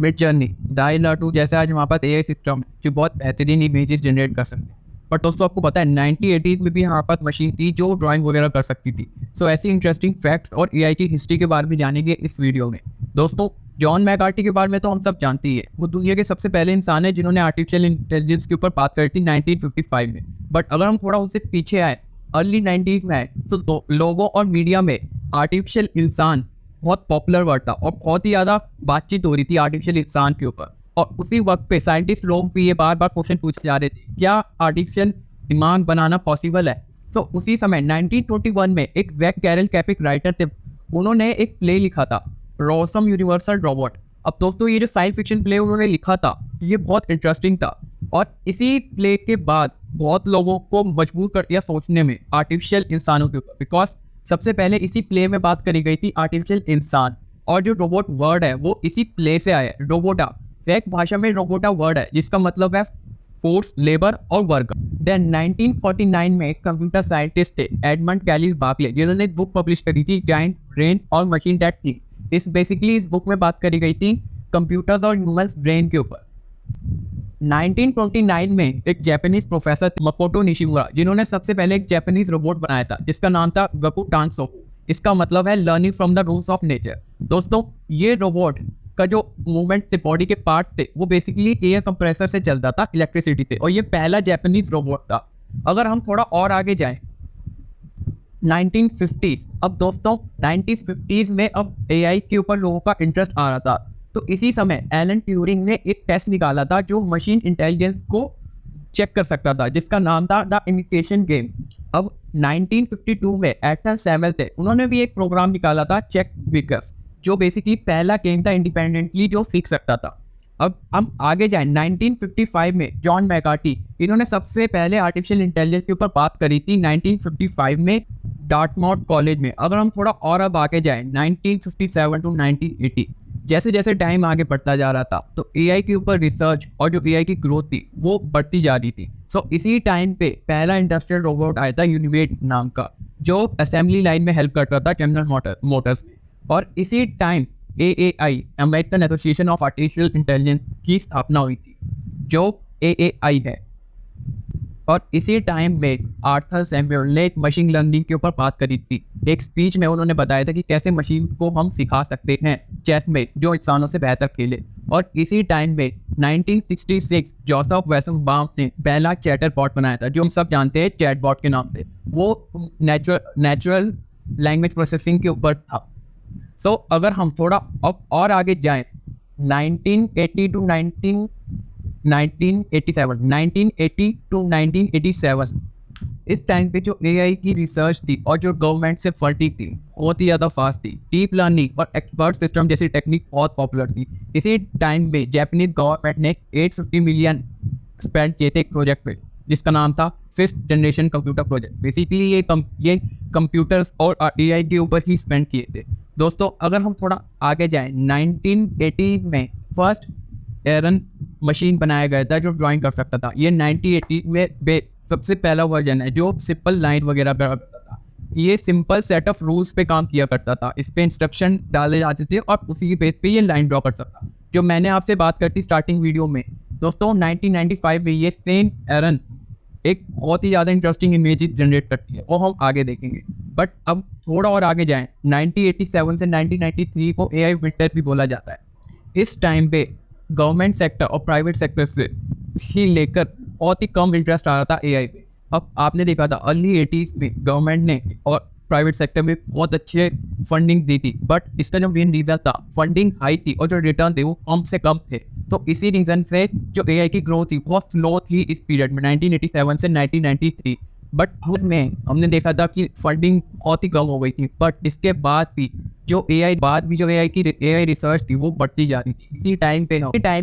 Mid journey, die लाटू जैसे आज हमारे पास एआई सिस्टम है जो बहुत बेहतरीन इमेजेस जनरेट कर सकते हैं। बट दोस्तों आपको पता है 1980 में भी हमारे पास मशीन थी जो ड्राइंग वगैरह कर सकती थी। सो ऐसी इंटरेस्टिंग फैक्ट्स और एआई की हिस्ट्री के बारे में जानेंगे इस वीडियो में। दोस्तों जॉन मैकार्टी के बारे में तो हम सब जानते ही है, वो दुनिया के सबसे पहले इंसान है जिन्होंने आर्टिफिशियल इंटेलिजेंस के ऊपर बात करी थी 1955 में। बट अगर हम थोड़ा उनसे पीछे आए, अर्ली 90s में आए, तो लोगों और मीडिया में आर्टिफिशियल इंसान बहुत पॉपुलर वर्ड था और बहुत ही ज़्यादा बातचीत हो रही थी आर्टिफिशियल इंसान के ऊपर। और उसी वक्त पे साइंटिस्ट लोग भी ये बार बार क्वेश्चन पूछे जा रहे थे, क्या आर्टिफिशियल दिमाग बनाना पॉसिबल है। तो उसी समय 1921 में एक जैक कैरल कैपिक राइटर थे, उन्होंने एक प्ले लिखा था रॉसम यूनिवर्सल रोबोट। अब दोस्तों ये जो साइंस फिक्शन प्ले उन्होंने लिखा था ये बहुत इंटरेस्टिंग था और इसी प्ले के बाद बहुत लोगों को मजबूर कर दिया सोचने में आर्टिफिशियल इंसानों के ऊपर। बिकॉज सबसे पहले इसी प्ले में बात करी गई थी आर्टिफिशियल इंसान, और जो रोबोट वर्ड है वो इसी प्ले से आया है। रोबोटा ग्रीक भाषा में रोबोटा वर्ड है जिसका मतलब है फोर्स, लेबर और वर्क। देन 1949 में कंप्यूटर साइंटिस्ट थे एडमंड कैलिस बार्कले, जिन्होंने एक बुक पब्लिश करी थी जायंट ब्रेन और मशीन दैट थिंक। इस बुक में बात करी गई थी कंप्यूटर्स और ह्यूमंस ब्रेन के ऊपर। 1929 में एक जापानीज प्रोफेसर मकोटो निशिमुरा, जिन्होंने सबसे पहले एक जापानीज रोबोट बनाया था जिसका नाम था गकु टानसोकू। इसका मतलब है learning from the rules of nature. दोस्तों ये रोबोट का जो मूवमेंट थे, बॉडी के पार्ट थे, वो बेसिकली एयर कंप्रेसर से चलता था, इलेक्ट्रिसिटी से, और ये पहला जापानीज रोबोट था। अगर हम थोड़ा और आगे जाएं 1950s, अब दोस्तों 1950s में अब एआई के ऊपर लोगों का इंटरेस्ट आ रहा था। तो इसी समय एलन ट्यूरिंग ने एक टेस्ट निकाला था जो मशीन इंटेलिजेंस को चेक कर सकता था, जिसका नाम था द इमिटेशन गेम। अब 1952 में एटन सैमुअल थे, उन्होंने भी एक प्रोग्राम निकाला था चेक विकर्स, जो बेसिकली पहला गेम था इंडिपेंडेंटली जो सीख सकता था। अब हम आगे जाएं 1955 में जॉन मैकार्टी, इन्होंने सबसे पहले आर्टिफिशियल इंटेलिजेंस के ऊपर बात करी थी 1955 में डार्टमाउथ कॉलेज में। अगर हम थोड़ा और अब आगे जाएं 1957 टू 1980, जैसे जैसे टाइम आगे बढ़ता जा रहा था तो एआई के ऊपर रिसर्च और जो एआई की ग्रोथ थी वो बढ़ती जा रही थी। सो इसी टाइम पे पहला इंडस्ट्रियल रोबोट आया था यूनिवेट नाम का, जो असेंबली लाइन में हेल्प करता था जनरल मोटर्स में। और इसी time AAI, American association of artificial intelligence की स्थापना हुई थी, जो AAI है। और इसी टाइम में आर्थर सैमुअल ने एक मशीन लर्निंग के ऊपर बात करी थी। एक स्पीच में उन्होंने बताया था कि कैसे मशीन को हम सिखा सकते हैं चेस में जो इंसानों से बेहतर खेले। और इसी टाइम में 1966 जोसेफ वेसनबाम ने पहला चैटर बॉट बनाया था, जो हम सब जानते हैं चैट बॉट के नाम से। वो नेचुरल लैंग्वेज प्रोसेसिंग के ऊपर था। सो अगर हम थोड़ा अब और आगे जाएं 1980 टू 1987, इस टाइम पे जो एआई की रिसर्च थी और जो गवर्नमेंट से फंडिंग थी बहुत ही ज़्यादा फास्ट थी। डीप लर्निंग और एक्सपर्ट सिस्टम जैसी टेक्निक बहुत पॉपुलर थी। इसी टाइम पे जापानीज गवर्नमेंट ने 850 मिलियन स्पेंड किए थे एक प्रोजेक्ट पे जिसका नाम था 5th generation computer project. Basically ये कंप्यूटर्स और एआई के ऊपर ही स्पेंड किए थे। दोस्तों अगर हम थोड़ा आगे जाएं 1980 में फर्स्ट एरन मशीन बनाया गया था जो ड्राइंग कर सकता था। ये 1980 में सबसे पहला वर्जन है जो सिंपल लाइन वगैरह करता था। ये सिंपल सेट ऑफ रूल्स पे काम किया करता था, इस पे इंस्ट्रक्शन डाले जाते थे और उसी के बेस पे ये लाइन ड्रॉ कर सकता। जो मैंने आपसे बात करती स्टार्टिंग वीडियो में, दोस्तों 1995 में ये सेम एरन एक बहुत ही ज़्यादा इंटरेस्टिंग इमेजेस जनरेट करती है, वो हम आगे देखेंगे। बट अब थोड़ा और आगे जाएं 1987 से 1993 को एआई विंटर भी बोला जाता है। इस टाइम पे गवर्नमेंट सेक्टर और प्राइवेट सेक्टर से ही लेकर बहुत ही कम इंटरेस्ट आ रहा था एआई पे। अब आपने देखा था अर्ली 80s में गवर्नमेंट ने और प्राइवेट सेक्टर में बहुत अच्छे फंडिंग दी थी, बट इसका जो मेन रीज़न था फंडिंग हाई थी और जो रिटर्न थे वो कम से कम थे। तो इसी रीज़न से जो एआई की ग्रोथ थी बहुत स्लो थी इस पीरियड में 1987 से 1993। बट बाद में हमने देखा था कि फंडिंग बहुत ही कम हो गई थी, बट इसके बाद भी जो एआई रिसर्च थी वो बढ़ती जा रही थी। इसी टाइम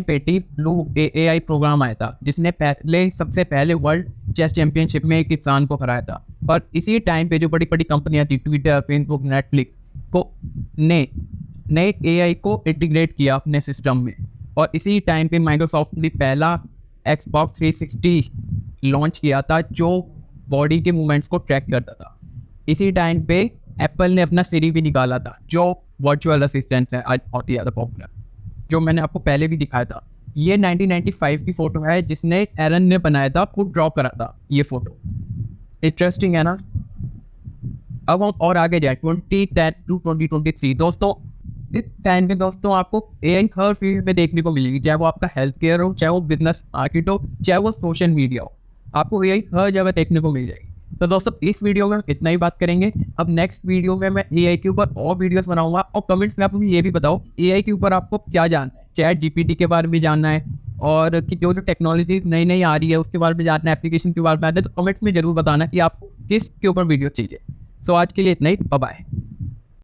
पे डीप ब्लू एआई प्रोग्राम आया था जिसने सबसे पहले वर्ल्ड चेस चैंपियनशिप में एक इंसान को हराया था। और इसी टाइम पे जो बड़ी बड़ी कंपनियां थी ट्विटर, फेसबुक, नेटफ्लिक्स को नए एआई को इंटीग्रेट किया अपने सिस्टम में। और इसी टाइम पे माइक्रोसॉफ्ट ने पहला Xbox 360 लॉन्च किया था जो बॉडी के मूवमेंट्स को ट्रैक करता था। इसी टाइम पे एप्पल ने अपना सिरी भी निकाला था जो वर्चुअल असिस्टेंट है, आज बहुत ही ज़्यादा पॉपुलर। जो मैंने आपको पहले भी दिखाया था, ये 1995 की फ़ोटो है जिसने एरन ने बनाया था, खुद ड्रॉ करा था ये फ़ोटो। इंटरेस्टिंग है ना। अब हम और आगे जाए 2010 टू 2023 दोस्तों। इस टाइम पे दोस्तों आपको एआई हर फील्ड में देखने को मिलेगी, चाहे वो आपका हेल्थ केयर हो, चाहे वो बिजनेस मार्केट हो, चाहे वो सोशल मीडिया हो, आपको एआई हर जगह देखने को मिल जाएगी। तो दोस्तों इस वीडियो में हम इतना ही बात करेंगे। अब नेक्स्ट वीडियो में मैं एआई के ऊपर और वीडियोस बनाऊंगा, और कमेंट्स में आप मुझे ये भी बताओ एआई के ऊपर आपको क्या जानना है, चैट जीपीटी के बारे में जानना है, और कि जो जो टेक्नोलॉजी नई नई आ रही है उसके बारे में जानना है, एप्लीकेशन के बारे में जानना है, तो कमेंट्स में जरूर बताना कि आपको किस के ऊपर वीडियो चाहिए। सो आज के लिए इतना ही, बाय बाय।